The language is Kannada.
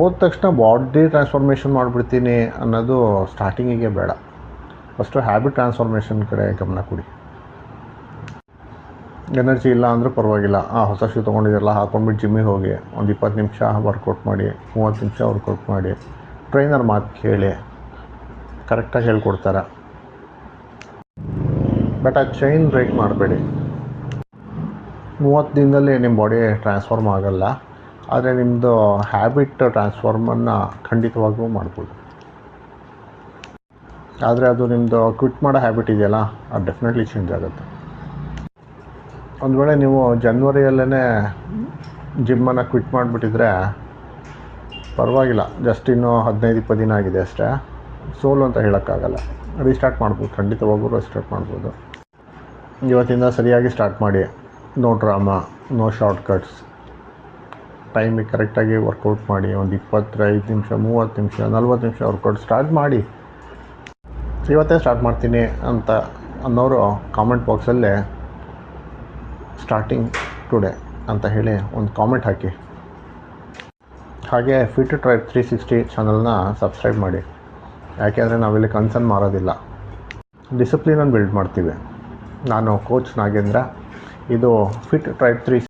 ಹೋದ ತಕ್ಷಣ ಬಾಡಿ ಟ್ರಾನ್ಸ್ಫಾರ್ಮೇಷನ್ ಮಾಡಿಬಿಡ್ತೀನಿ ಅನ್ನೋದು ಸ್ಟಾರ್ಟಿಂಗಿಗೆ ಬೇಡ. ಫಸ್ಟು ಹ್ಯಾಬಿಟ್ ಟ್ರಾನ್ಸ್ಫಾರ್ಮೇಷನ್ ಕಡೆ ಗಮನ ಕೊಡಿ. ಎನರ್ಜಿ ಇಲ್ಲ ಅಂದರೂ ಪರವಾಗಿಲ್ಲ, ಹೊಸ ಶೂ ತೊಗೊಂಡಿದ್ದೆಲ್ಲ ಹಾಕೊಂಡ್ಬಿಟ್ಟು ಜಿಮ್ಮಿಗೆ ಹೋಗಿ ಒಂದು 20 ನಿಮಿಷ ವರ್ಕೌಟ್ ಮಾಡಿ, 30 ನಿಮಿಷ ವರ್ಕೌಟ್ ಮಾಡಿ, ಟ್ರೈನರ್ ಮಾತು ಕೇಳಿ, ಕರೆಕ್ಟಾಗಿ ಹೇಳ್ಕೊಡ್ತಾರೆ. ಬಟ್ ಆ ಚೈನ್ ಬ್ರೇಕ್ ಮಾಡಬೇಡಿ. 30 ದಿನದಲ್ಲಿ ನಿಮ್ಮ ಬಾಡಿ ಟ್ರಾನ್ಸ್ಫಾರ್ಮ್ ಆಗೋಲ್ಲ, ಆದರೆ ನಿಮ್ಮದು ಹ್ಯಾಬಿಟ್ ಟ್ರಾನ್ಸ್ಫಾರ್ಮನ್ನು ಖಂಡಿತವಾಗೂ ಮಾಡ್ಬೋದು. ಆದರೆ ಅದು ನಿಮ್ಮದು ಕ್ವಿಟ್ ಮಾಡೋ ಹ್ಯಾಬಿಟ್ ಇದೆಯಲ್ಲ, ಅದು ಡೆಫಿನೆಟ್ಲಿ ಚೇಂಜ್ ಆಗುತ್ತೆ. ಒಂದು ವೇಳೆ ನೀವು ಜನ್ವರಿಯಲ್ಲೇ ಜಿಮ್ಮನ್ನು ಕ್ವಿಟ್ ಮಾಡಿಬಿಟ್ಟಿದ್ರೆ ಪರವಾಗಿಲ್ಲ, ಜಸ್ಟ್ ಇನ್ನೂ 15-20 ದಿನ ಆಗಿದೆ ಅಷ್ಟೇ, ಸೋಲು ಅಂತ ಹೇಳೋಕ್ಕಾಗಲ್ಲ. ರೀಸ್ಟಾರ್ಟ್ ಮಾಡ್ಬೋದು, ಖಂಡಿತವಾಗೂ ರೀಸ್ಟಾರ್ಟ್ ಮಾಡ್ಬೋದು. ಇವತ್ತಿಂದ ಸರಿಯಾಗಿ ಸ್ಟಾರ್ಟ್ ಮಾಡಿ. ನೋ ಡ್ರಾಮಾ, ನೋ ಶಾರ್ಟ್ಕಟ್ಸ್, ಟೈಮಿಗೆ ಕರೆಕ್ಟಾಗಿ ವರ್ಕೌಟ್ ಮಾಡಿ. ಒಂದು 25 ನಿಮಿಷ, 30 ನಿಮಿಷ, 40 ನಿಮಿಷ ವರ್ಕೌಟ್ ಸ್ಟಾರ್ಟ್ ಮಾಡಿ. ಇವತ್ತೇ ಸ್ಟಾರ್ಟ್ ಮಾಡ್ತೀನಿ ಅಂತ ಅನ್ನೋರು ಕಾಮೆಂಟ್ ಬಾಕ್ಸಲ್ಲೇ ಸ್ಟಾರ್ಟಿಂಗ್ ಟುಡೇ ಅಂತ ಹೇಳಿ ಒಂದು ಕಾಮೆಂಟ್ ಹಾಕಿ. ಹಾಗೆ ಫಿಟ್ ಟ್ರೈಬ್ 360 ಚಾನಲ್ನ ಸಬ್ಸ್ಕ್ರೈಬ್ ಮಾಡಿ. ಯಾಕೆಂದರೆ ನಾವಿಲ್ಲಿ ಕನ್ಸರ್ನ್ ಮಾರೋದಿಲ್ಲ, ಡಿಸಿಪ್ಲಿನನ್ನು ಬಿಲ್ಡ್ ಮಾಡ್ತೀವಿ. ನಾನು ಕೋಚ್ ನಾಗೇಂದ್ರ. ಇದು ಫಿಟ್ ಟ್ರೈಬ್ 360